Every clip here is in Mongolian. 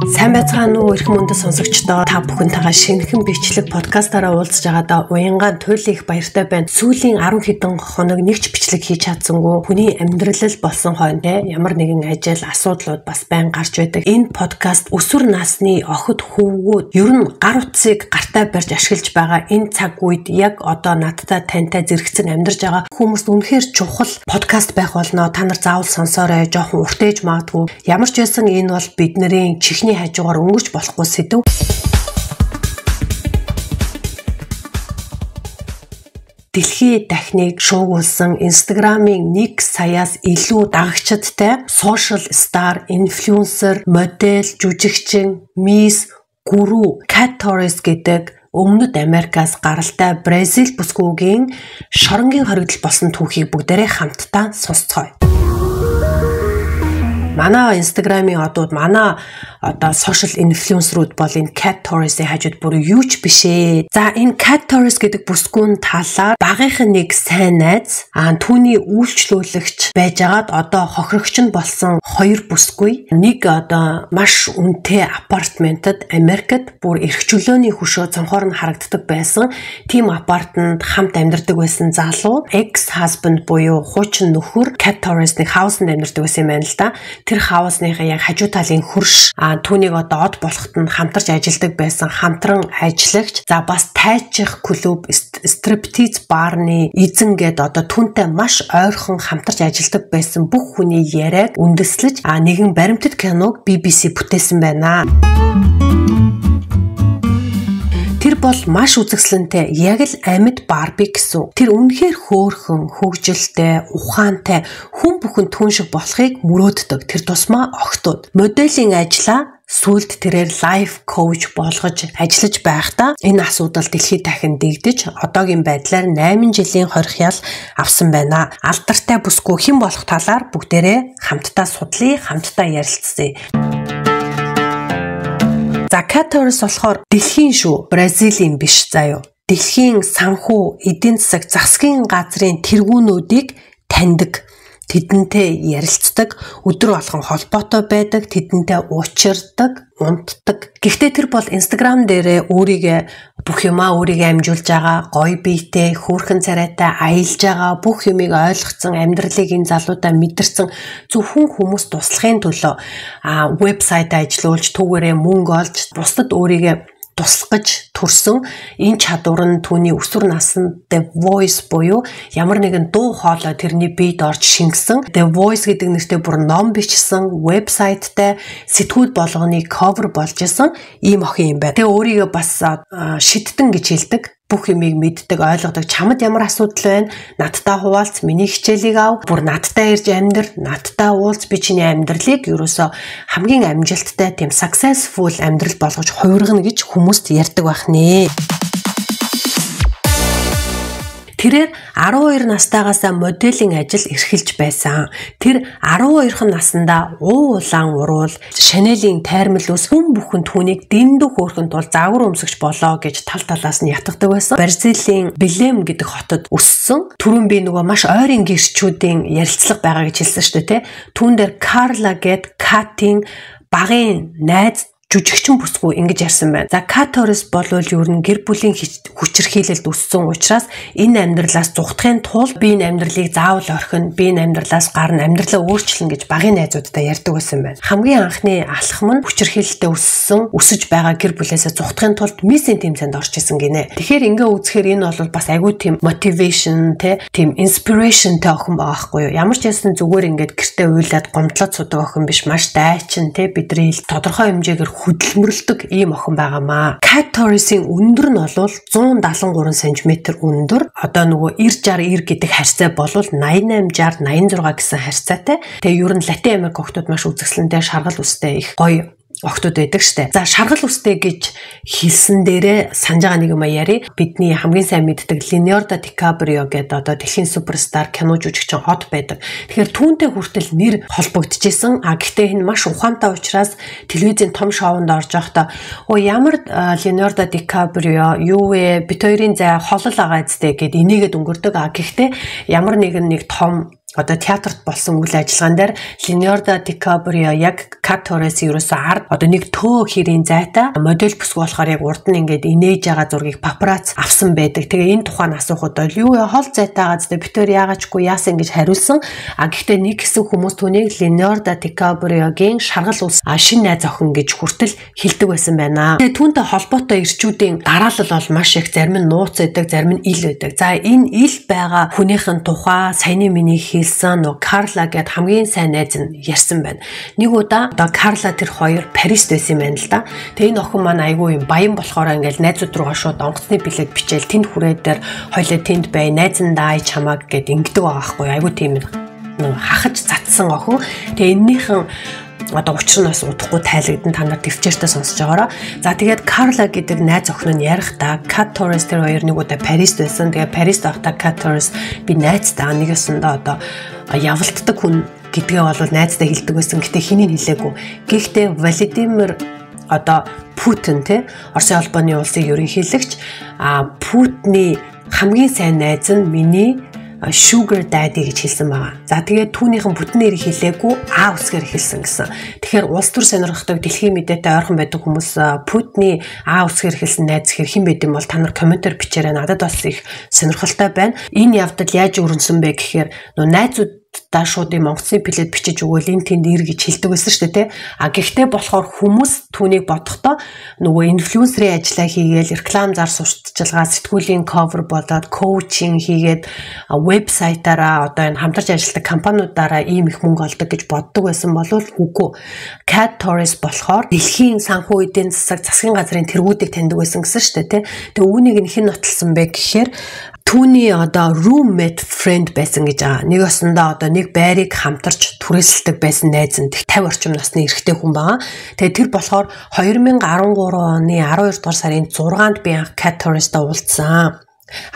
Сайн байцгаана уу эрхэм үндэс сонсогчдоо та бүхэнтэйгээ шинэхэн бичлэг подкастаараа уулзж байгаадаа уянгаан туйлын их баяртай байна. Сүүлийн 10 хэдэн хоног нэгч бичлэг хийж чадсангүй хүний амьдрал болсон хойно ямар нэгэн ажил асуудлууд бас байн гарч байдаг. Энэ подкаст өсвөр насны охид хөвгүүд ер нь гар утсыг гартаа барьж ашиглаж байгаа энэ цаг үед яг одоо надтай тантай зэрэгцэн амьдарч байгаа хүмүүст үнэхээр чухал подкаст байх болно. Та нар заавал сонсоорой. Жохон уртэж магадгүй. Ямар ч байсан энэ бол бидний чихний хажуугаар өнгөрч болохгүй сэдв. Дэлхийн дахныг шуугуулсан Instagram-ын 1 саяас илүү дагагчдтай social star, influencer, модель, жүжигчин, Miss, Guru, Cat Torres гэдэг Өмнөд Америкаас гаралтай Бразил бүсгүйгийн шоронгийн хоригдол болсон түүхийг бүгдээрээ хамтдаа сонсцгоё. Манай Instagram-ийн одууд манай одоо social influencer-ууд бол энэ Cat Torres-ийн хажууд бүр юу ч биш ээ. За энэ Cat Torres гэдэг бүсгүүн талаар багийнхан нэг сайн найз түүний үйлчлүүлэгч байжгаад одоо хохирогч нь болсон 2 бүсгүй нэг одоо маш үнэтэй апартментад Америкт бүр эрх чөлөөний хөшөө цонхоор нь харагддаг байсан. Тим апартмент хамт амьдардаг байсан залуу ex-husband буюу хуучин нөхөр Cat Torres-ийн хаусанд амьдардаг байсан юм байна л да. Тэр хаусныхаа яг хажуу талын хөрш түүнийг одоо од болоход нь хамтарч ажилладаг байсан хамтран ажиллагч. За бас тайчих клуб стриптиз барны эзэн гээд одоо түүнтэй маш ойрхон хамтарч ажилладаг байсан бүх хүний яриаг үндэслэж нэгэн баримтат киног BBC бүтээсэн байна. Тэр бол маш үзэсгэлэнтэй яг л амьд Барби гэсэн. Тэр үнэхээр хөөрхөн, хөгжилтэй, ухаантай, хүн бүхэн түн шиг болохыг мөрөөддөг. Тэр тусмаа охтууд. Моделийн ажлаа сүүлд тэрээр лайф коуч болгож ажиллаж байхдаа энэ асуудал дэлхийд дахин дэгдэж одоогийн байдлаар 8 жилийн хорих ял авсан байна. Алдартай бүсгүй хэн болох талаар бүгдээрээ хамтдаа судлаа, хамтдаа ярилцъя. За Cat Torres болохоор дэлхийн шүү, Бразилийн биш заяа. Дэлхийн санхүү, эдийн засаг, засгийн газрын тэргүүнүүдийг таньдаг. Тэдэнтэй ярилцдаг, өдөр болгон холбоотой байдаг, тэдэнтэй уучирдаг, унтдаг. Гэхдээ тэр бол Instagram дээрээ бүх юмаа өөрийгөө амжуулж байгаа, гоё биетэй, хөөрхөн царайтай аялж байгаа, бүх юмыг ойлгоцсон, амьдралыг энэ залуудаа мэдэрсэн зөвхөн хүмүүс туслахын төлөө вебсайт ажиллуулж, түүгээрээ мөнгө олж, бусдад өөрийгөө туслах төрсөн энэ чадвар нь түүний өсвөр наснд The Voice буюу ямар нэгэн дуу хоолой тэрний биед орж шингэсэн The Voice гэдэг нэртэй бүр ном бичсэн вебсайттай сэтгүүл болгоны cover болж исэн ийм охин юм байна. Тэгээ өөрийгөө бас шидтэн гэж хэлдэг. Бүх юмыг мэддэг, ойлгодог. Чамд ямар асуудал байна? Надтай хуваалц, миний хичээлийг ав. Бүр надтай ирж амьдр, надтай уулз, би чиний амьдралыг ерөөсөө хамгийн амжилттай тийм successful амьдрал болгож хувиргана гэж хүмүүст ярьдаг байх нэ. Тэрээр 12 настайгаас моделийн ажил эрхэлж байсан. Тэр 12хан наснда улаан уруул, Chanel-ийн тайрмал ус хүн бүхэн түүнийг дэндүү хөөрхөн тул загвар өмсгч болоо гэж тал талаас нь ятгадаг байсан. Бразилийн Белém гэдэг хотод өссөн. Түрүүн би нөгөө маш ойрын гэрчүүдийн ярилцлага байгаа гэж хэлсэн шүү дээ, тэ. Түүн дээр Carla гээд Cat-ийн багын найз жүжигчин бүсгүй ингэж ярьсан байна. За Cat Torres бол ер нь гэр бүлийн хүчирхийлэлд өссөн учраас энэ амьдралаас зүхтахын тулд би энэ амьдралыг заавал орхино, би энэ амьдралаас гарна, амьдралаа өөрчлөн гэж багын найзуудтай ярьдаг байсан байна. Хамгийн анхны алхам нь хүчирхийлэлтэд өсөж байгаа гэр бүлээсээ зүхтахын тулд Miss тэмцээнд орж исэн гинэ. Тэгэхээр ингээ үзэхээр энэ бол бас айгүй тийм motivation тийм inspirationтэй охин байгаа байхгүй юу? Ямар ч байсан зүгээр ингээд гэртээ уйлаад гомдлоод судаг охин биш, маш дайчин бидний тодорхой хэмжээгээр хөдөлмөрлөдөг ийм охин байгаамаа. Cat Torres-ийн өндөр нь бол 173 см өндөр. Одоо нөгөө 90-60 гэдэг харьцаа бол 88-60-86 гэсэн харьцаатай. Тэгээ ер нь Латин Америк охтууд маш үзэсгэлэнтэй, шаргал үстэй их гоё охтууд байдаг штэ. За шаргал үстэй гэж хэлсэн дээрээ санаж байгаа нэг юм яри. Бидний хамгийн сайн мэддэг Leonardo DiCaprio гэдэг одоо дэлхийн суперстар кино жүжигчин од байдаг. Тэгэхээр түүнтэй хүртэл нэр холбогдчихсэн. Гэхдээ энэ маш ухаантай учраас телевизийн том шоунд орж явахдаа ямар Leonardo DiCaprio юу вэ? Бид хоёрын зай холол байгаа зү гэд энийгэд өнгөрдөг. Гэхдээ ямар нэг том одоо театрт болсон үйл ажиллагаан дээр Leonardo DiCaprio яг Cat Torres ерөөсөө ард одоо нэг төө хэрийн зайтай модель бүсгүй болохоор яг урд нь ингээд инээж байгаа зургийг папарац авсан байдаг. Тэгээ энэ тухайн асуухад бол юу хол зайтайгаа зү битээр яагаачгүй яасан гэж хариулсан. Гэхдээ нэг хэсэг хүмүүс түүнийг Leonardo DiCaprio-гийн шаргал улс шин найз охин гэж хүртэл хэлдэг байсан байна. Тэгээ түүнтэй холбоотой ирчүүдийн дараалал бол маш их, зарим нь нууц байдаг, зарим нь ил байдаг. За энэ ил байгаа хүнийхэн тухай саяны миний хэлсэн нөө Карла гэд хамгийн сайн найз нь ярьсан байна. Нэг удаа одоо Карла тэр хоёр Парист байсан юм байна л да. Тэгээ энэ охин маань айгүй юм баян болохоор ингээл найзууд руугаа шууд онгоцны билет бичээл тэнд хүрээд дээр хоёлоо тэнд бай, найзандаа ай чамаг гэд ингэдэг байгаа хгүй. Айгүй тийм нэг хахаж цацсан охин. Тэгээ эннийхэн одоо учир нь бас удахгүй тайлэгдэн та нар төвчээртэй сонсож байгаараа. За тэгээд Карла гэдэг найз охин нь ярихдаа Cat Torres тэр хоёр нэг удаа Парист байсан. Тэгээ Парист байхдаа Cat Torres би найзтайгаа нэг ёсондоо одоо явалтдаг хүн гэдгээ бол найзтай хэлдэг байсан. Гэтэ хэнийг хэлээгүй. Гэхдээ Владимир одоо Путин те Оросын албаны улсын ерөнхийлөгч Путины хамгийн сайн найз нь миний sugar daddy гэж хэлсэн байгаа. За тэгээд түүнийхэн бүтэн нэрийг хэлээгүй үсгээр хэлсэн гэсэн. Тэгэхээр улс төр сонирхдаг дэлхийн мэдээтэй ойрхон байдаг хүмүүс Путины үсгээр хэлсэн найз хэрхэн байд юм бол та нар комментээр бичээрэй. Надад бас их сонирхолтой байна. Энэ явдал яаж өрнөсөн бэ гэхээр найзууд та шууд юм онгоцны билет бичиж өгөөл энэ тэнд ир гэж хэлдэг байсан шүү дээ тий. Гэхдээ болохоор хүмүүс түүнийг бодохдоо нөгөө инфлюенсерийн ажиллаа хийгээл реклам зар сурталчилгаа сэтгүүлийн cover болоод коучинг хийгээд вебсайтаараа одоо энэ хамтарч ажилладаг компаниудаараа ийм их мөнгө олдог гэж боддог байсан бол үгүй. Cat Torres болохоор дэлхийн санхүү эдийн засгийн газрын тэргүүдийг таньдаг байсан гэсэн шүү дээ тий. Тэгээ үүнийг нь хэн нотолсон бэ гэхээр түүний одоо roommate friend байсан гэж байгаа. Нэг осондоо одоо нэг байрыг хамтарч түрээсэлдэг байсан найз нь 50 орчим насны эрэгтэй хүн байгаа. Тэгээ тэр болохоор 2013 оны 12 дугаар сарын 6-нд би анх Cat Torres-тай уулзсан.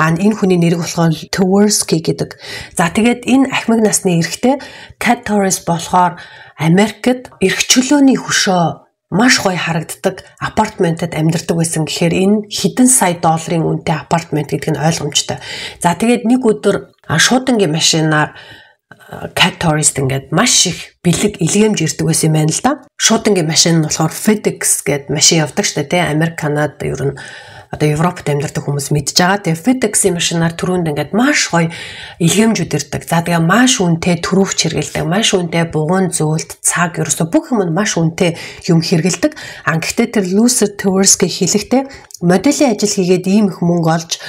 Энэ хүний нэрийг болохоор Tversky гэдэг. За тэгээд энэ ахмад насны эрэгтэй Cat Torres болохоор Америкт эрх чөлөөний хөшөө маш гоё харагддаг апартментад амьдардаг байсан гэхээр энэ хэдэн сая долларын үнэтэй апартмент гэдэг нь ойлгомжтой. За тэгээд нэг өдөр шуудангийн машинаар Cat Torres ингээд маш их бэлэг илгээмж ирдэг байсан юм байна л да. Шуудангийн машин нь болохоор FedEx гэдэг машин явдаг шүү дээ. Америк, Канада ер нь одоо Европт амьдардаг хүмүүс мэдж байгаа. Тэгээ FedEx-ийн машинаар түрүүнд ингээд маш гоё илгээмжүүд ирдэг. За тэгээ маш үнэтэй төрөвч хэрэгэлдэг, маш үнэтэй бугуун зөвлөлт, цаг ерөөсө бүх юм маш үнэтэй юм хэрэгэлдэг. Гэхдээ тэр Lucy Tversky хэлэхдээ моделийн ажил хийгээд ийм их мөнгө олж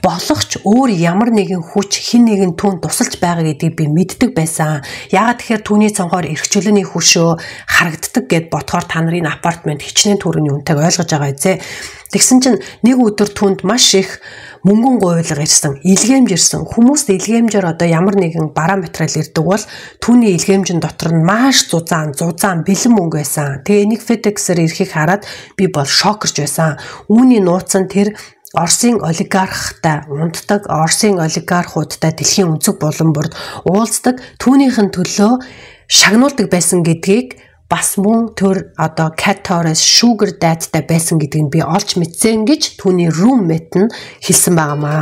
болохч өөр ямар нэгэн хүч хин нэгэн түүнд тусалж байгаа гэдгийг би мэддэг байсан. Яагаад тэгэхээр түүний цонхоор эрх чөлөөний хөшөө харагддаг гэд бодохоор та нарын апартмент хичнээн төрөний үнэтэйг ойлгож байгаа эзэ. Тэгсэн чинь нэг өдөр түүнд маш их мөнгөн гуйлга ирсэн, илгээмж ирсэн. Хүмүүст илгээмжээр одоо ямар нэгэн бараа материал ирдэг бол түүний илгээмжин дотор нь маш зузаан бэлэн мөнгө байсан. Тэгээ энийг FedEx-ээр ирэхийг хараад би бол шокерч байсан. Үүний нууц нь тэр Оросын олигархтай унтдаг Оросын олигархуудтай дэлхийн өнцөг булан бүрд уулздаг түүнийхэн төлөө шагнуулдаг байсан гэдгийг бас мөн тэр одоо Cat Torres sugar dadтай байсан гэдгийг би олж мэдсэн гэж түүний roommate нь хэлсэн байнамаа.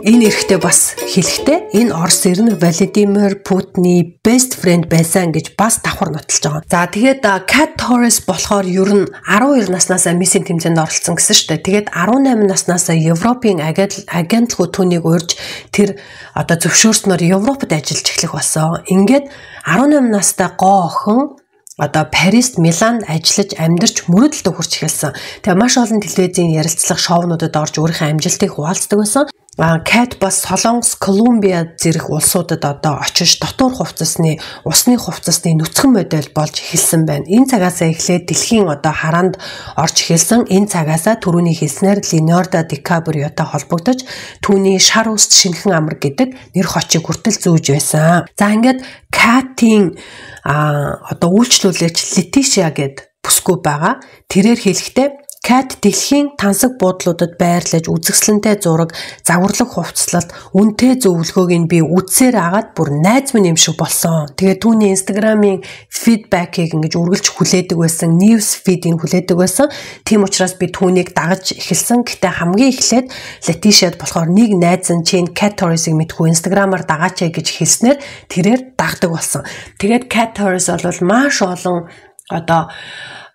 Энэ эрэхтэй бас хэлэхдээ энэ Орос ер нь Владимир Путины best friend байсан гэж бас давхар нотолж байгаа. За тэгээд Cat Torres болохоор ер нь 12 наснаас миссийн тэмцээнд оролцсон гэсэн шүү дээ. Тэгээд 18 наснаас Европын агентлагууд түүнийг урьж тэр одоо зөвшөөрснөөр Европод ажиллаж эхлэх болсон. Ингээд 18 настай гоо охин одоо Парист, Миланд ажиллаж амьдарч мөрөдөлтөд хүрч эхэлсэн. Тэгээ маш олон телевизийн ярилцлага шоунуудад орж өөрийнхөө амжилтыг хуваалцдаг байсан. Cat бас Солонгос, Колумбиа зэрэг улсуудад одоо очиж дотор хувцасны, усны хувцасны нүцгэн модель болж эхэлсэн байна. Энэ цагаасаа эхлээд дэлхийн одоо хараанд орж эхэлсэн. Энэ цагаасаа түрүүний хэлснээр Leonardo DiCaprio-тай холбогдож түүний шар үст шинхэн амар гэдэг нэр хочийг хүртэл зүүж байсан. За ингээд Cat-ийн одоо үйлчлүүлэгч Leticia гэд бүсгүй байгаа. Тэрээр хэлэхдээ Кат дэлхийн тансаг буудлуудад байрлаж үзэсгэлэнтэй зураг, загварлаг хувцлалт, үнэтэй зөвлөгөөг нь би үдсээр агаад бүр найз минь юм шиг болсон. Тэгээд түүний Instagram-ийн фидбэкийг ингэж үргэлж хүлээдэг байсан, news feed-ийг хүлээдэг байсан. Тийм учраас би түүнийг дагаж эхэлсэн. Гэтэ хамгийн эхлээд Leticia-д болохоор нэг найз нь чинь Cat Torres-ыг мэдгүй Instagram-аар дагаач гэж хэлснээр тэрээр дагдаг болсон. Тэгээд Cat Torres бол маш олон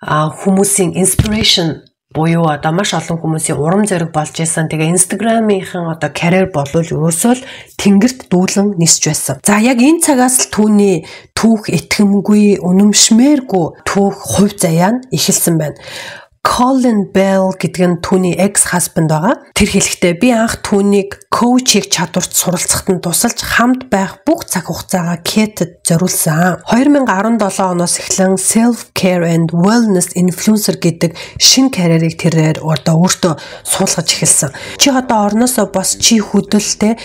хүмүүсийн inspiration буюу маш олон хүмүүсийн урам зориг болж исэн. Тэгээ Instagram-ийн карьер болвол ерөөсөө л тэнгэрт дүүлэн нисч байсан. За яг энэ цагаас л түүний түүх итгэмгүй, үнэмшмээргүй түүх хувь заяа нь эхэлсэн байна. Colin Bell гэдэг нь түүний ex-husband байгаа. Тэр хэлэхдээ би анх түүнийг коучийг чадварт суралцахад нь тусалж хамт байх бүх цаг хугацаагаа Kate-д зориулсан. 2017 оноос эхлэн self-care and wellness influencer гэдэг шинэ карьерийг тэрээр өөртөө суулгаж эхэлсэн. Чи одоо орноосоо бос чи хөдөлтэй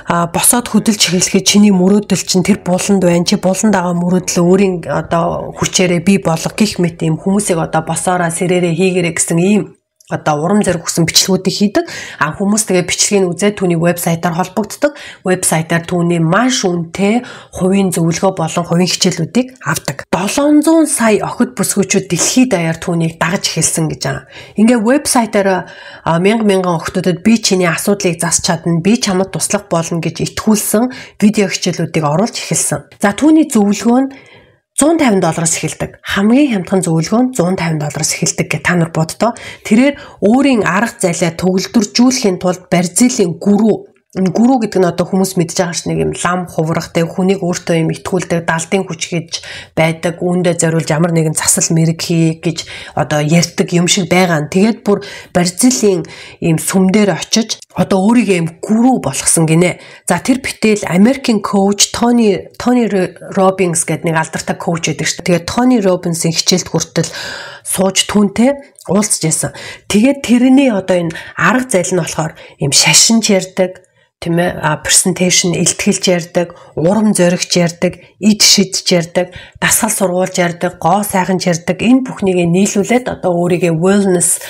босоод хөдөлж эхлэхэд чиний мөрөөдөл чинь тэр буланд байна. Чи буланд байгаа мөрөөдлөө өөрийн хүчээрээ бий болгох гэх мэт юм хүмүүсийг босоороо сэрээрээ хийгэрэй гэсэн ийм урам зориг өгсөн бичлэгүүдийг хийдэг. Хүмүүс тэгээ бичлэгийг үзээд түүний вебсайтаар холбогддог. Вебсайтаар түүний маш үнэтэй хувийн зөвлөгөө болон хувийн хичээлүүдийг авдаг. 700 сая охид бүсгүйчүүд дэлхийд даяар түүнийг дагаж эхэлсэн гэж байгаа. Ингээ вебсайтаар мянган охидуудад би чиний асуудлыг засч чадна, би чамд туслах болно гэж итгүүлсэн видео хичээлүүдийг оруулж эхэлсэн. За түүний зөвлөгөө нь $150 эхэлдэг. Хамгийн хямдхан зөвлөгөө нь $150 эхэлдэг гэж та нар боддоо. Тэрээр өөрийн арга зайлаа төгөлдржүүлэхийн тулд Бразилийн гүрүү гэдэг нь хүмүүс мэдж байгаа ш нэг юм лам хуврахтай хүнийг өөртөө юм итгүүлдэг, далдын хүч гэж байдаг, үүндээ зориулж ямар нэгэн засал мэрэг хий гэж ярьдаг юм шиг байгаа. Тэгээд бүр Бразилийн ийм сүмдэр очиж өөрийгөө юм гүрүү болгосон гинэ. За тэр битэл Америкийн коуч Тони Робинс гэдэг нэг алдартай коуч байдаг ш. Тэгээд Тони Робинсийн хичээлд хүртэл сууж түүнтэй уулзж байсан. Тэгээд тэрний энэ арга зайл нь болохоор юм шашинч ярьдаг, тийм ээ, presentation илтгэлж ярьдаг, урам зоригч ярьдаг, ид шидж ярьдаг, дасгал сургуулж ярьдаг, гоо сайханч ярьдаг. Энэ бүхнийг нийлүүлээд өөрийгөө wellness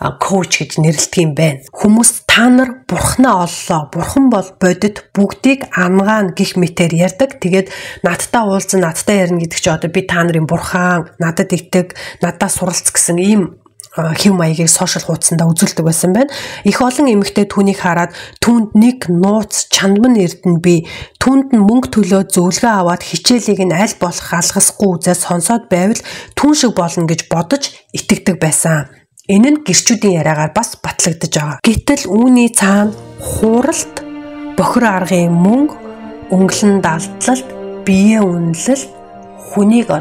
коуч гэж нэрлэдэг юм байна. Хүмүүс та нар бурхнаа оллоо. Бурхан бол бодит бүгдийг ангаана гих мэтээр ярьдаг. Тэгээд надтай уулзсан, надтай ярина гэдэг чинь би та нарын бурхан, надад итэг, надаас суралц гэсэн ийм хэв маягийг сошиал хуудсандаа үзүүлдэг байсан байна. Их олон эмэгтэй түүнийг хараад түүнд нэг нууц чандман эрдэнэ би түүнд нь мөнгө төлөөд зөвлөгөө аваад хичээлийг нь аль болох алгасахгүй үзээ сонсоод байвал түүн шиг болно гэж бодож итгэдэг байсан. Энэ нь гэрчүүдийн яриагаар бас батлагдаж байгаа. Гэтэл үүний цаана хууралт, бохир аргын мөнгө, өнгөлн далдлалт, биеэ үнэлэлт, хүнийг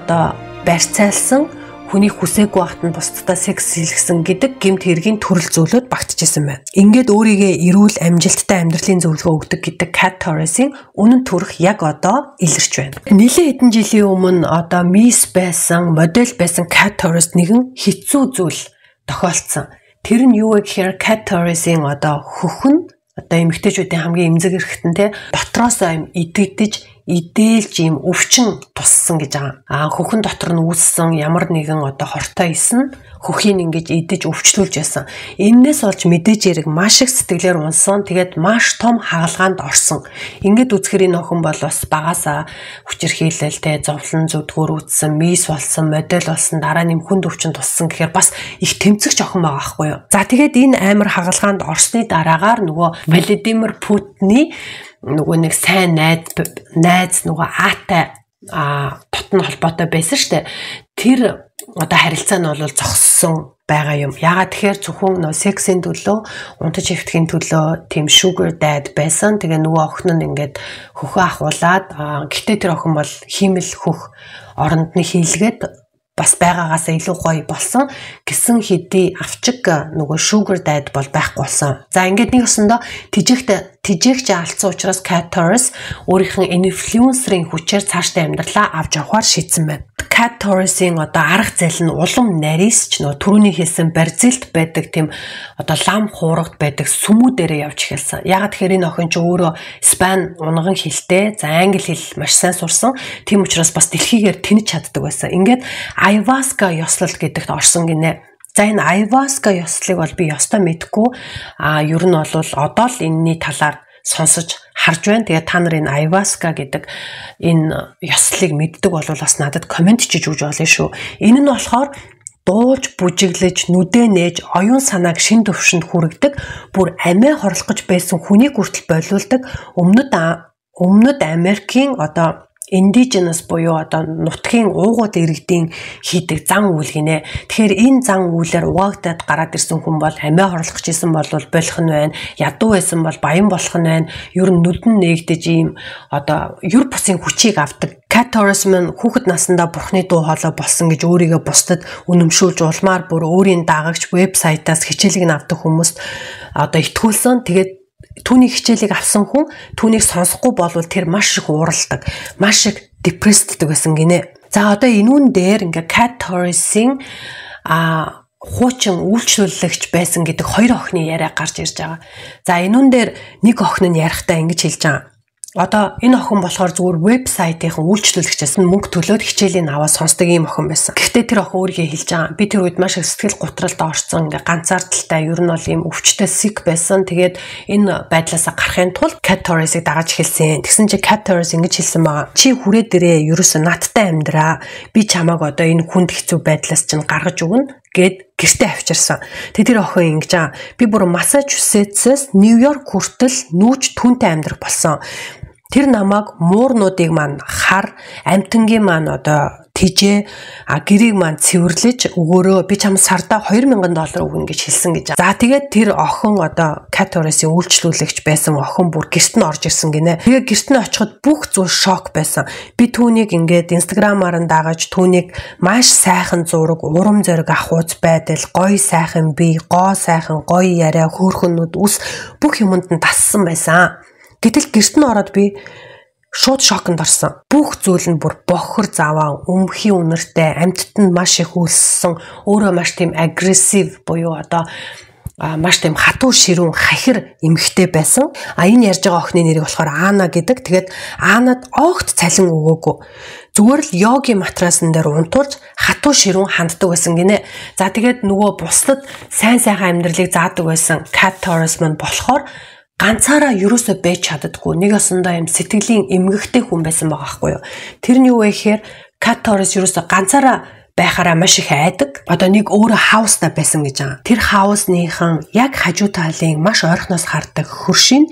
барьцаалсан, хүнийг хүсээгүй байхад нь бусдаа секс хийлгсэн гэдэг гэмт хэргийн төрөл зүйлүүд багтчихсан байна. Ингээд өөрийгөө эрүүл амжилттай амьдралын зөвлөгөө өгдөг гэдэг Cat Torres-ийн үнэн төрх яг илэрч байна. Нэлээд хэдэн жилийн өмнө Miss байсан, модель байсан Cat Torres нэгэн хэцүү зүйл тохиолдсон. Тэр нь юу вэ гэхээр Cat Torres-ийн хөхн эмэгтэйчүүдийн хамгийн эмзэг эрхтэн дотроос идэгдэж идээлж юм өвчин туссан гэж байгаа. Хөхн дотор нь үүссэн ямар нэгэн хортой исэн хөхийг ингэж идэж өвчлүүлж байсан. Эннээс болж мэдээж хэрэг маш их сэтгэлээр унсан. Тэгээд маш том хаалгаанд орсон. Ингээд үзэхээр энэ охин бол бас багасаа хүчирхийлэлтэй зовлон зүдгүүр үтсэн, мисс болсон, модель болсон, дараа нь хүнд өвчин туссан гэхээр бас их тэмцэгч охин байгаа байхгүй юу. За тэгээд энэ амар хаалгаанд орсны дараагаар Владимир Путиний нэг сайн найз аатай тотны холбоотой байсан штэ. Тэр харилцаа нь бол зогссон байгаа юм. Ягаад тэгэхээр зөвхөн сексийн төлөө, унтаж эвтгэхийн төлөө тийм sugar dad байсан. Тэгээ охин нь ингээд хөхөө ахуулаад гэхдээ тэр охин бол хиймэл хөх оронд нь хийлгээд бас байгаагаас илүү гоё болсон гэсэн хэдий авчиг sugar dad бол байхгүй болсон. За ингээд нэг өсөндөө тижээгч алдсан учраас Cat Torres өөрийнх нь инфлюенсерийн хүчээр цаашдаа амьдралаа авч явахаар шийдсэн байна. Cat Torres-ийн арга зайл нь улам нарийсч түрүүний хэлсэн Бразилд байдаг тийм лам хуурагт байдаг сүмүүдээрээ явж эхэлсэн. Ягаад тэгэхээр энэ охин ч өөрөө Испани унган хэлтэй, англи хэл маш сайн сурсан. Тийм учраас бас дэлхийгээр тэнэж чаддаг байсан. Ингээд Ayahuasca ёслол гэдэгт орсон гинэ. За энэ ayahuasca ёслолыг бол би ёстой мэдгүй. Ер нь бол одоо л энэний талаар сонсож харж байна. Тэгээд та нар энэ ayahuasca гэдэг энэ ёслолыг мэддэг бол бас надад комент чиж өгж болно шүү. Энэ нь болохоор дуулж, бүжиглэж, нүдээ нээж, оюун санааг шин төвшөнд хүргэдэг, бүр амиа хорлох гэж байсан хүнийг хүртэл болиулдаг, өмнөд Америкийн одоо indigenous буюу одоо нутгийн уугууд иргэдийн хийдэг зан үйл гинэ. Тэгэхээр энэ зан үйлээр угаагдаад гараад ирсэн хүн бол амиа хорлох гэсэн бол болох нь байна. Ядуу байсан бол баян болох нь байна. Ер нь нүдэн нээгдэж ийм одоо юр бусын хүчийг авдаг. Cat Torres мань хүүхэд наснда бурхны дуу хоолой болсон гэж өөрийгөө бусдад үнэмшүүлж улмаар бүр өөрийн дагагч вебсайтаас хичээлийг авдаг хүмүүст одоо итгүүлсэн. Тэгээд түүний хичээлийг авсан хүн түүнийг сонсохгүй болвол тэр маш их уурладаг, маш их депрессддэг байсан гинэ. За одоо энүүн дээр ингээ Cat Torres-ийн хуучин үйлчлүүлэгч байсан гэдэг хоёр охины яриа гарч ирж байгаа. За энүүн дээр нэг охин нь ярихдаа ингэж хэлж байгаа. Одоо энэ охин болохоор зүгээр вебсайтын үйлчлүүлэгчээс мөнгө төлөөд хичээлийн аваад сонсдог ийм охин байсан. Гэхдээ тэр охин өөрийгөө хэлж байгаа. Би тэр үед маш их сэтгэл готролд орсон, ингээ ганцаардaltaй, ер нь бол ийм өвчтөй sick байсан. Тэгээд энэ байдлаасаа гарахын тулд Cat Torres-ыг дагаж эхэлсэн. Тэгсэн чинь Cat Torres ингэж хэлсэн байгаа. Чи хүрээд ирээ, ерөөсөө надтай амьдраа. Би чамааг одоо энэ хүнд хэцүү байдлаас чинь гаргаж өгнө гэд гэртээ авчирсан. Тэр охин ингэж байгаа. Би бүр Массачусетсээс Нью-Йорк хүртэл нүүж түүнтэй амьдрах болсон. Тэр намайг муурнуудыг маань хар, амтангийн маань одоо тижээ, гэрийг маань цэвэрлэж өгөөрөө би чамд сарда $2000 өгнө гэж хэлсэн гэж. За тэгээд тэр охин одоо Cat Torres-ийн үйлчлүүлэгч байсан охин бүр гэрт нь орж ирсэн гинэ. Тэгээд гэрт нь очиход бүх зүйл шок байсан. Би түүнийг ингээд Instagram-аар нь дагаж түүнийг маш сайхан зураг, урам зориг ахуйц байдал, гоё сайхан бие, гоо сайхан гоё яриа, хөөрхөнүүд үс бүх юмд нь тассан байсан. Гэтэл гэрт нь ороод би шууд шоконд орсон. Бүх зүйл нь бүр бохор заваа, өмхийн үнэртэй, амьтад нь маш их үлссэн, өөрөө маш тийм агрессив буюу одоо маш тийм хатуу ширүүн хахир эмэгтэй байсан. Энэ ярьж байгаа охины нэрийг болохоор Ана гэдэг. Тэгээд Анад огт цалин өгөөгүй. Зүгээр л йогийн матрасан дээр унтуулж хатуу ширүүн ханддаг байсан гинэ. За тэгээд нөгөө бусдад сайн сайхан амьдралыг заадаг байсан Cat Torres мань болохоор ганцаараа юусоо байж чаддаггүй. Нэг осондоо юм сэтгэлийн эмгэгтэй хүн байсан байгаа байхгүй юу. Тэр нь юу вэ гэхээр Cat Torres юусоо ганцаараа байхаараа маш их айдаг. Одоо нэг өөрөө хаустай байсан гэж байгаа. Тэр хаусныхан яг хажуу талын маш ойрхоноос хардаг хөршийн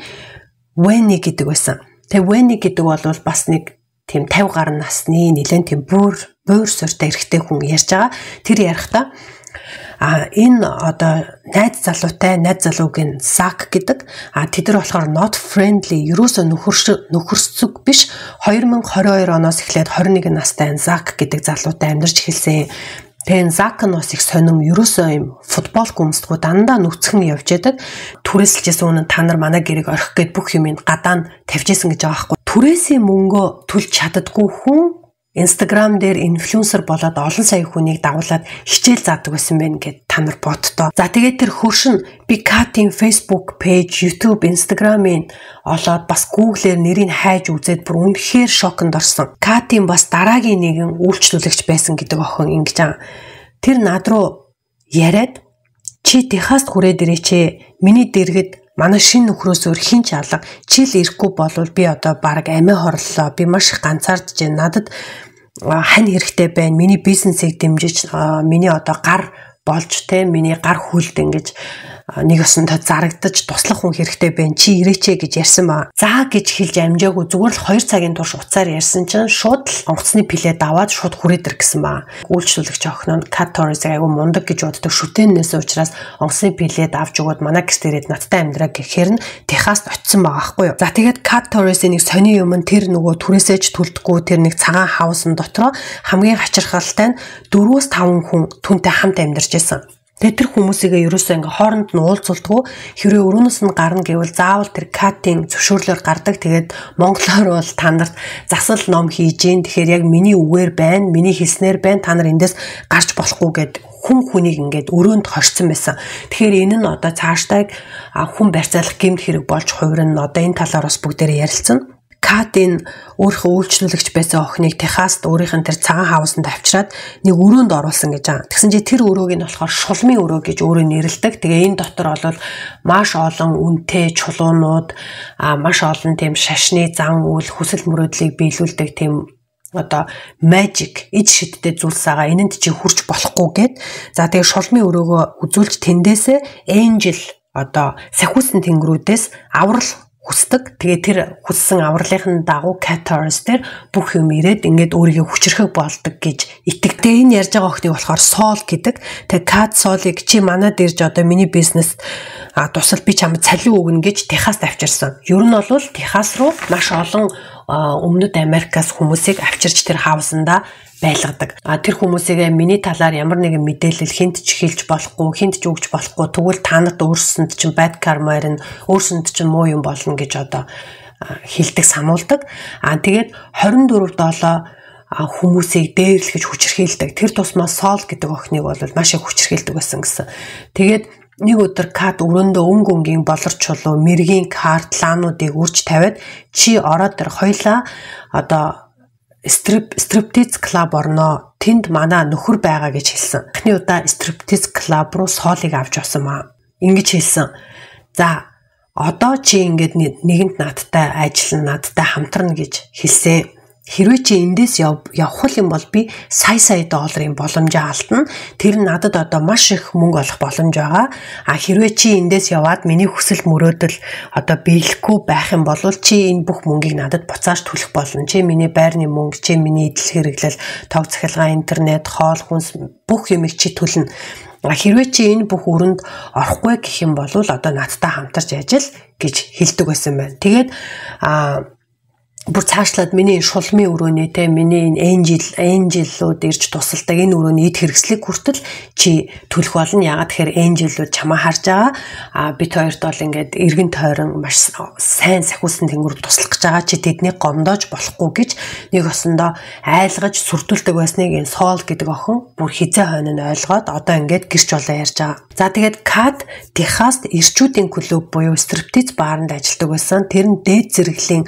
Wenny гэдэг байсан. Тэгээ Wenny гэдэг бол бас нэг тийм 50 гаруй насны нэлээд тийм буур суурьтай эрэгтэй хүн ярьж байгаа. Тэр ярихдаа энэ одоо найз залуугийн Zach гэдэг. Тэд нар болохоор not friendly, ерөөсөө нөхөрсөг биш. 2022 оноос эхлээд 21 настай Zach гэдэг залуутай амьдарч эхэлсэн. Тэгээ Zach нь бас их сонирм, ерөөсөө юм футбол гүмсдэггүй дандаа нүцгэн явж яадаг. Түрээсэлжсэн үнэн та нар манай гэрийг орхих гээд бүх юмыг гадаа тавьжсэн гэж байгаа байхгүй. Түрээсийн мөнгөө төлж чаддаггүй хүн Instagram дээр инфлюенсер болоод олон сая хүнийг дагуулад хичээл заадаг байсан байх гэд та нар бодтоо. За тэгээд тэр хөршин би Cat-ийн Facebook page, YouTube, Instagram-ийн олоод бас Google-ээр нэрийг хайж үзээд бүр үнэхээр шоконд орсон. Cat-ийн бас дараагийн нэгэн үйлчлүүлэгч байсан гэдэг охин ингэж байгаа. Тэр над руу яриад чи Техаст хүрээд ирээч. Миний дэргэд манай шинэ нөхрөөс өөр хинч алга. Чил ирэхгүй болвол би одоо баг амиа хорлоо. Би маш их ганцаардж байна. Надад хань хэрэгтэй байна. Миний бизнесийг дэмжиж миний одоо гар болж миний гар хүлд ингэж нэг өсөндөө зарагдаж туслах хүн хэрэгтэй байна. Чи ирээчээ гэж ярьсан ба. За гэж хэлж амжаагүй зүгээр л 2 цагийн турш уцаар ярьсан чинь шууд л онгоцны пилет аваад шууд хүрээд ир гэсэн ба. Үйлчлүүлэгч охин нь Cat Torres айгу мундаг гэж боддог шүтэнээс учраас онгоцны пилет авч өгөөд манай гэрт ирээд надтай амьдраа гэхээр нь Техаст очисон байгаа байхгүй юу. За тэгээд Cat Torres-ийн нэг сони юм нь тэр нөгөө түрээсэж төлдөггүй тэр нэг цагаан хаусан дотроо хамгийн хачирхалтай нь 4-5 хүн түнтэй хамт амьдарч байсан. Тэгээд тэр хүмүүсийгээ ерөөсөө ингээ хооронд нь уулзуулдаггүй хэрвээ өрөөнөөс нь гарна гэвэл заавал тэр Cat-ийн зөвшөөрлөөр гардаг. Тэгээд монголоор бол та нарт засал ном хийж гин. Тэгэхээр яг миний үгээр байна, миний хэлснээр байна. Та нар эндээс гарч болохгүй гэд хүнийг ингээд өрөөнд хорцсон байсан. Тэгэхээр энэ нь одоо цаашдаа хүн барьцаалах гэмт хэрэг болж хувирна. Одоо энэ талаар бас бүгдээрээ ярилцсан. Катын өөрийнхөө үйлчлүүлэгч байсан охиныг Техаст өөрийнх нь тэр цагаан хаусанд авчираад нэг өрөөнд оруулсан гэж байгаа. Тэгсэн чи тэр өрөөг нь болохоор шулмын өрөө гэж өөрөө нэрлэдэг. Тэгээ энэ дотор бол маш олон үнэтэй чулуунууд, маш олон тийм шашны зан үйл, хүсэл мөрөөдлийг биелүүлдэг тийм одоо magic иж шидтэй зүйлс байгаа. Энэнд чи хүрч болохгүй гэд. За тэгээ шулмын өрөөгөө үзүүлж тэндээсээ angel одоо сахиусан тэнгэрүүдээс аврал хүсдэг. Тэгээ тэр хүссэн авралын дагуу Cat-Taurus дээр бүх юм ирээд ингээд өөрийгөө хүчрэхэг болдог гэж итгэдэг. Энэ ярьж байгаа охтыг болохоор Sol гэдэг. Тэгээ Cat Sol-ыг чи манад ирж одоо миний бизнес тусал би чамд цалин өгнө гэж Техаст авчирсан. Ер нь бол Техас руу маш олон өмнөд Америкаас хүмүүсийг авчирч тэр хаусанда байлгадаг. Тэр хүмүүсийг миний талаар ямар нэгэн мэдээлэл хинт ч хэлж болохгүй, хинт ч өгч болохгүй. Тэгвэл танад өөрсөнд чинь bad karma ирнэ, өөрсөнд чинь муу юм болно гэж одоо хэлдэг, сануулдаг. Тэгээд 24/7 хүмүүсийг дээрлэхэж хүчрхийлдэг. Тэр тусмаа Sol гэдэг охиныг бол маш их хүчрхийлдэг байсан гэсэн. Тэгээд нэг өдөр Cat өрөөндөө өнгийн болорч чулуу, мэргийн карт, лаануудыг үрж тавиад чи ороод тэр хоёлаа одоо striptease club орноо. Тэнд манай нөхөр байгаа гэж хэлсэн. Эхний удаа striptease club руу Sol-ыг авч явсан маа. Ингэж хэлсэн. За одоо чи ингээд нэгэнт надтай ажиллана, надтай хамтарна гэж хэлсэн. Хэрвээ чи эндээс явах юм бол би сая долларын боломжоо алдна. Тэр нь надад одоо маш их мөнгө олох боломж байгаа. Хэрвээ чи эндээс яваад миний хүсэл мөрөөдөл одоо биелэхгүй байх юм бол чи энэ бүх мөнгийг надад буцааж төлөх болно. Чи миний байрны мөнгө, чи миний эдэл хэрэглэл, тог захилгаан, интернет, хоол хүнс бүх юмыг чи төлнө. Хэрвээ чи энэ бүх өрөнд орохгүй гэх юм бол одоо надтай хамтарч ажил гэж хэлдэг байсан байна. Тэгээд бүр цаашлаад миний шулмын өрөөний те миний angel-ууд ирж тусалдаг энэ өрөөний эд хэрэгслийг хүртэл чи төлөх болно. Ягаад тэгэхээр angel-ууд чамаа харж байгаа. Бид хоёрт бол ингээд эргэн тойрон маш сайн сахиусан тэнгэр туслах гэж байгаа. Чи тэднийг гомдоож болохгүй гэж нэг осондоо айлгаж сүрдүүлдэг байсныг энэ Sol гэдэг охин бүр хизээ хойно нь ойлгоод одоо ингээд гэрч болоо ярьж байгаа. За тэгээд Cat Техаст ирчүүдийн клуб буюу striptease баарнд ажилладаг байсан. Тэр нь дээд зэрэглэлийн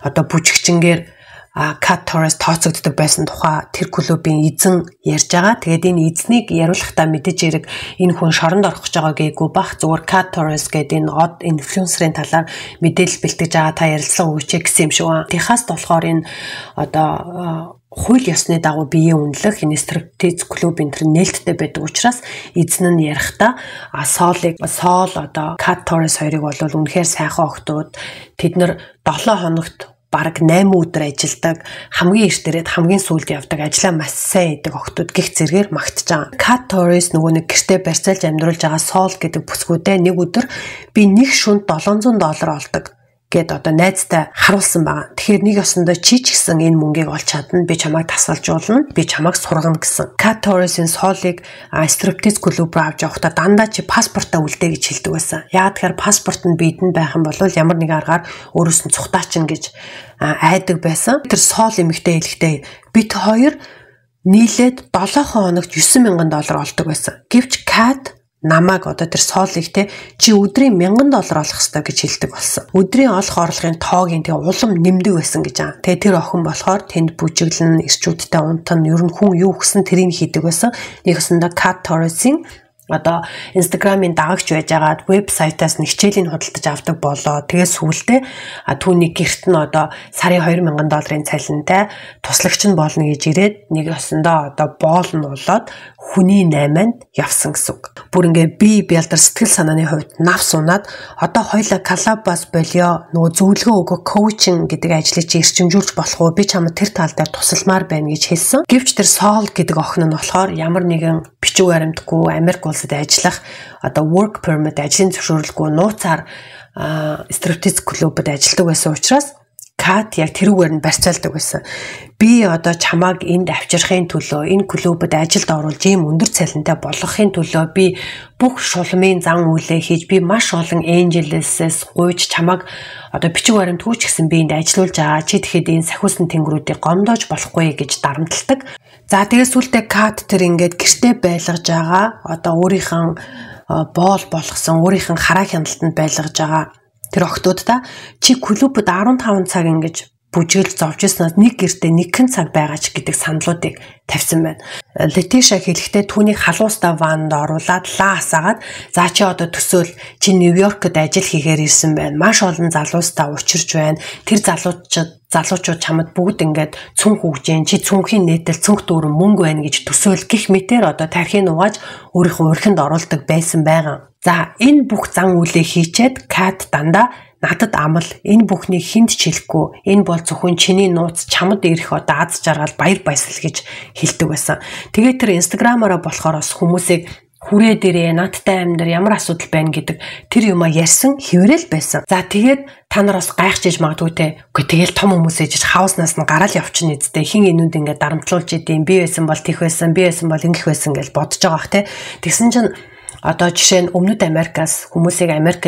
одоо бүжигчингээр Cat-Taurus тооцогддог байсан тухай тэр клубын эзэн ярьж байгаа. Тэгээд энэ эзнийг яриулахдаа мэдээж хэрэг энэ хүн шоронд орох гэж байгаа гээгүү бах зүгээр Cat-Taurus гэдэг энэ од инфлюенсерийн талаар мэдээлэл бэлтгэж байгаа та ярилцлага өгөөч гэсэн юм шиг байна. Техаст болохоор энэ одоо хууль ёсны дагуу биеэ үнэлэх энэ striptease клуб энэ төр нээлттэй байдаг учраас эзэн нь ярихдаа Sol одоо Cat-Taurus хоёрыг бол үнэхээр сайхан охтууд тэд нэр 7 хоногт бараг 8 өдөр ажилладаг, хамгийн эрт ирээд хамгийн сүүлд явдаг, ажиллаа маш сайн идэг охтууд гих зэргээр магтж байгаа. Cat-Taurus нөгөө нэг гэртээ барьцаалж амьдруулж байгаа Sol гэдэг бүсгүүдээ нэг өдөр би нэг шүнд $700 олдог гэд одоо найзтай харуулсан байгаа. Тэгэхээр нэг ёсондоо чи ч гэсэн энэ мөнгийг олж чадна, би чамайг тасгалжуулна, би чамайг сургана гэсэн. Cat-Taurus-ын Sol-ыг striptease клуб руу авч явахдаа дандаа чи паспортаа үлдээ гэж хэлдэг байсан. Яагаад тэгэхээр паспорт нь бидэнд байх юм бол ямар нэгэн аргаар өөрөөс нь цухтаачин гэж айдаг байсан. Тэр Sol эмэгтэй хэлэхдээ бид хоёр нийлээд 7 хоногт $9,000 олдог байсан. Гэвч Cat намайг одоо тэр Sol-ыг те чи өдрийн $1,000 олох ёстой гэж хэлдэг болсон. Өдрийн олох орлогын тоогийн тэгээ улам нэмдэг байсан гэж байгаа. Тэгээ тэр охин болохоор тэнд бүжиглэн ирчүүдтэй унтан ер нь хүн юу гэсэн тэрийг хийдэг байсан. Нэг өсөндө Cat-Taurus-ын одоо Instagram-ийн дагагч байж агаад вебсайтаас нэг хичээлийн худалдаж авдаг болоо. Тэгээ сүүлдээ түүний гэрт нь одоо сарын $2,000 цалинтай туслагч нь болно гэж ирээд нэг өсөндөө одоо боол нь болоод хүний 8-нд явсан гэсэн үг. Бүр ингээ бие бэлдэр сэтгэл санааны хувьд навс унаад одоо хоёлаа коллабас болио нөгөө зөвлөгөө өгөх коучинг гэдэг ажлыг чи эрчимжүүлж болох уу? Би чамд тэр тал дээр тусалмаар байна гэж хэлсэн. Гэвч тэр Sol гэдэг охин нь болохоор ямар нэгэн бичиг баримтгүй Америк улсад ажиллах одоо work permit ажлын зөвшөөрлгүй нууцаар striptease клубад ажилладаг байсан учраас Cat яг тэрүүгээр нь барьцаалдаг байсан. Би одоо чамааг энд авчирхын төлөө энэ клубад ажилд оруулж ийм өндөр цалинтай болгохын төлөө би бүх шулмын зан үйлээ хийж би маш олон angel-ээс гуйж чамааг одоо бичиг баримтгүй ч гэсэн би энд ажиллуулж байгаа. Чи тэгэхэд энэ сахиусан тэнгэрүүдийг гомдоож болохгүй гэж дарамталдаг. За тэгээс сүлдээ Cat тэр ингээд гэртээ байлгаж байгаа. Одоо өөрийнх нь боол болгосон, өөрийнх нь хараа хяналтанд байлгаж байгаа тэр охтуудаа чи клубд 15 цаг ингэж бүжгэл зовж ирснээр нэг гэртээ нэгэн цаг байгаа ч гэдэг саналуудыг тавьсан байна. Летиша хэлэхдээ түүнийг халуустаа ванд оруулаад лаа асаагаад за чи одоо төсөөл чи Нью-Йоркд ажил хийхээр ирсэн байна. Маш олон залуустаа учирч байна. Тэр залуучууд чамд бүгд ингээд цүнх өгж जैन чи цүнхийн нээтэл цүнх дүүрэн мөнгө байна гэж төсөөл гих мэтэр одоо тархийг угааж өөрийнхөө урхинд оруулдаг байсан байгаа. За энэ бүх зан үйлээ хийчээд Кат дандаа надад амал энэ бүхнийг хүнд ч хэлэхгүй энэ бол зөвхөн чиний нууц чамд ирэх одоо аз жаргал баяр баясгал гэж хэлдэг байсан. Тэгээд тэр инстаграмаараа болохоор бас хүмүүсийг хүрээ дээрээ надтай амьдар ямар асуудал байна гэдэг тэр юмаа ярьсан хэврэл байсан. За тэгээд та нар бас гайхчихж магадгүй те. Үгүй тэгэл том хүмүүс ээжж хауснаас нь гараал явчихна эцтэй хин энүүд ингээд дарамтлуулж идэм би байсан бол тех байсан би байсан бол ингэх байсан гэж бодож байгаа бах те. Тэгсэн чинь одоо жишээ нь өмнөд Америкаас хүмүүсийг Америкт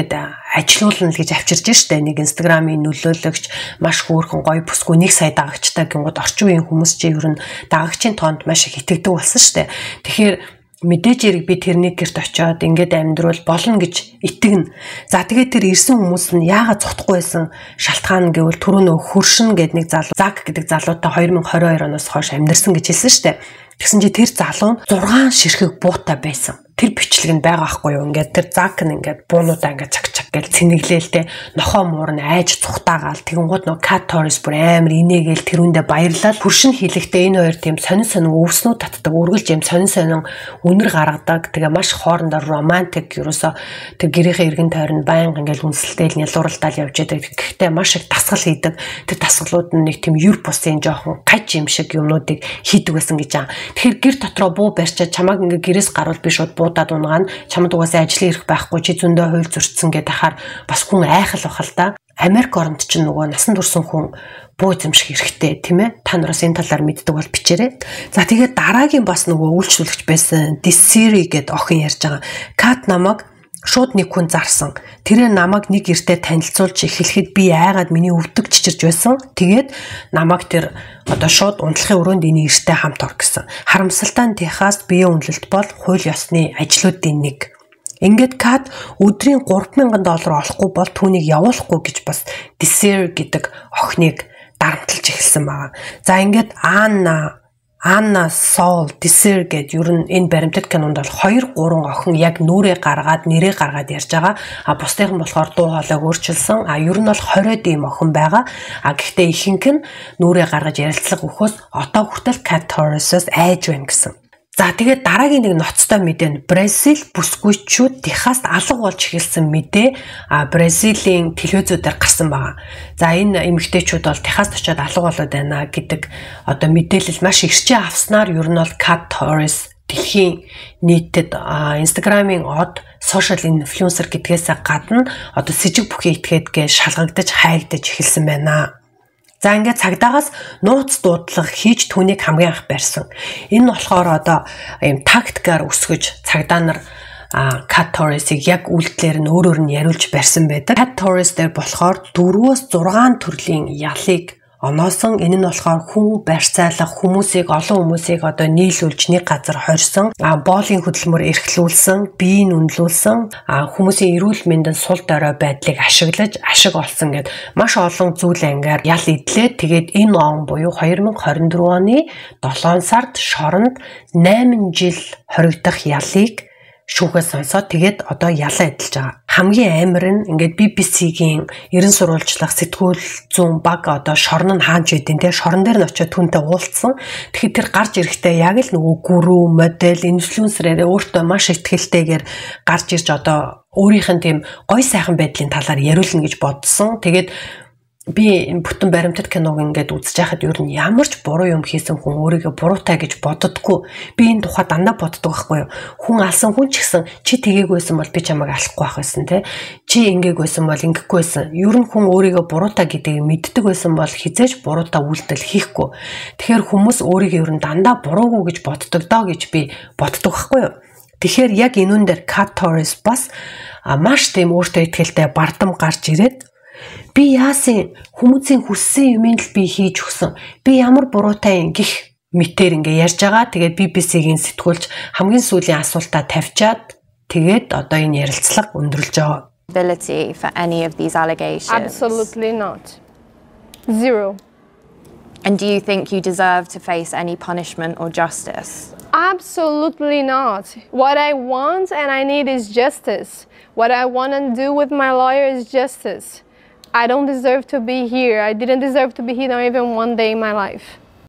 ажилуулна л гэж авчирж штэ нэг инстаграмын нөлөөлөгч маш хөөрхөн гоё бүсгүй 1 сая дагагчтай гингууд орчин үеийн хүмүүс чинь ер нь дагагчийн тоонд маш их итгэдэг болсон штэ. Тэгэхээр мэдээж хэрэг би тэрний гэрт очиод ингээд амьдрал болно гэж итгэнэ. За тэгээд тэр ирсэн хүмүүс нь яагаад цутахгүй байсан шалтгаан гэвэл түрүү нөө хөршин гэдэг нэг залуу Зак гэдэг залуутай 2022 оноос хойш амьдэрсэн гэж хэлсэн штэ. Тэгсэн чи тэр залуу 6 ширхэг буутай байсан. Тэр бичлэг нь байгаа байхгүй юу? Ингээд тэр Зак нь ингээд буунуудаа ингээд чак гэл цэнэглээлтэй нохоо муурн айж цухтаагаал тэгэнгүүт нөө Кат Торис бүр амар инээгээл тэрүүндээ баярлал хөршин хилэгтэй энэ хоёр тийм сонин сонин өвснүүд татдаг үргэлж юм сонин сонин үнэр гаргадаг тэгээ маш хоорондоо романтик ерөөсө тэр гэрийнхээ эргэн тойронд байнга ингээл үнсэлтэйл нялууралдаал явж байдаг. Гэхдээ маш их дасгал хийдэг. Тэр дасгалууд нь нэг тийм юр бусын жоохон гаж юм шиг юмнуудыг хийдэг байсан гэж байгаа. Тэгэхээр гэр дотроо буу барьчаад чамааг ингээ гэрээс гарвал би шууд буудаад унгаана. Чамд угаасаа ажлын ирэх байхгүй чи зөндөө хууль зөрчсөн гэдэг бас хүн айхал бахал та. Америк оронд чинь нөгөө насан турсан хүн буу эзэмших хэрэгтэй тийм ээ. Та нараас энэ талаар мэддэг бол бичээрэй. За тэгээд дараагийн бас нөгөө үйлчлүүлэгч байсан Desiree гэдэг охин ярьж байгаа. Кат намайг шууд нэг хүн зарсан. Тэрээр намайг нэг гэртээ танилцуулж эхлэхэд би айгаад миний өвдөг чичирж байсан. Тэгээд намайг тэр одоо шууд унтлахын өрөөнд энэ эртээ хамт ор гэсэн. Харамсалтай нь Техаст биеийн үнэлэлт бол хууль ёсны ажлуудын нэг. Ингээд Кат өдрийн $3,000 олохгүй бол түүнийг явуулахгүй гэж бас Desiree гэдэг охиныг дарамтлаж эхэлсэн байгаа. За ингээд Анна Сол Desiree гэд ер нь энэ баримтат кинонд бол 2-3 охин яг нүрээ гаргаад нэрээ гаргаад ярьж байгаа. Бусдын болохоор дуу хоолойг өөрчилсөн. Ер нь бол 20-од ийм охин байгаа. Гэхдээ ихэнх нь нүрээ гаргаж ярилцлага өгөхөөс одоо хүртэл Кат Торисоос айж байна гэсэн. За тэгээд дараагийн нэг ноцтой мэдээ нь Бразил бүсгүйчүүд Техаст алга болж эхэлсэн мэдээ Бразилийн телевизүүдээр гарсан байгаа. За энэ эмэгтэйчүүд бол Техаст очиод алга болоод байна гэдэг одоо мэдээлэл маш ирчээ авснаар ер нь бол Кат Торис дэлхийн нийтэд Инстаграмын од social influencer гэдгээс гадна одоо сэжиг бүхий этгээдгээ шалгагдаж хайгдаж эхэлсэн байна. За ингээд цагдаагаас нууц дуудлага хийж түүнийг хамгийн анх барьсан. Энэ болохоор одоо ийм тактикаар өсгөж цагдаа нар Кат Торисыг яг үйлдэлээр нь өөрөөр нь яриулж барьсан байдаг. Кат Торис дээр болохоор 4-6 төрлийн ялыг оноосон. Энэ нь болохоор хүн барьцаалах олон хүмүүсийг одоо нийлүүлж нэг газар хорьсон, боолын хөдөлмөр эрхлүүлсэн, биеийг үнэлүүлсэн, хүмүүсийн эрүүл мэндийн сул дорой байдлыг ашиглаж ашиг олсон гэд маш олон зүйл ангаар ял идлээ. Тэгээд энэ он буюу 2024 оны 7 сард шоронд 8 жил хоригдох ялыг шүүхээ сонсоод тэгээд одоо ялаа эдэлж байгаа. Хамгийн амар нь ингээд BBC-гийн ерэн сурвалжлах сэтгүүл зүүн баг одоо шорон нь хаанч байдیں۔ Тэ шорон дээр нь очиод түүнтэй уулзсан. Тэгэхээр тэр гарч ирэхдээ яг л нөгөө гүрүү, модель, инфлюенсерээр өөртөө маш ихтгэлтэйгээр гарч ирж одоо өөрийнх нь тийм гой сайхан байдлын талаар яриулна гэж бодсон. Тэгээд би бүтэн баримтат киног ингээд үзэж байхад ер нь ямар ч буруу юм хийсэн хүн өөрийгөө буруутай гэж боддоггүй. Би энэ тухай дандаа боддог байхгүй юу. Хүн алсан хүн ч гэсэн чи тгээгүйсэн бол би чамайг алахгүй байх байсан те. Чи ингээгүйсэн бол ингэхгүй байсан. Ер нь хүн өөрийгөө буруутай гэдгийг мэддэг байсан бол хизээж буруутай үйлдэл хийхгүй. Тэгэхээр хүмүүс өөрийгөө ер нь дандаа буруугүй гэж боддог доо гэж би боддог байхгүй юу. Тэгэхээр яг энүүн дээр Кат Торис бас маш тийм өөртөө итгэлтэй бардам гарч ирээд би яасан хүмүүсийн хүссэн юмыг л би хийж өгсөн. Би ямар буруутай гих мэтэр ингээ ярьж байгаа. Тэгээд BBC-гийн сэтгүүлч хамгийн сүүлийн асуултаа тавьчаад тэгээд одоо энэ ярилцлага өндөрлж байгаа. Ability for any of these allegations? Absolutely not. Zero. And do you think you deserve to face any punishment or justice? Absolutely not. What I want and I need is justice. What I want to do with my lawyer is justice. I don't deserve to be here. I didn't deserve to be here not even one day in my life.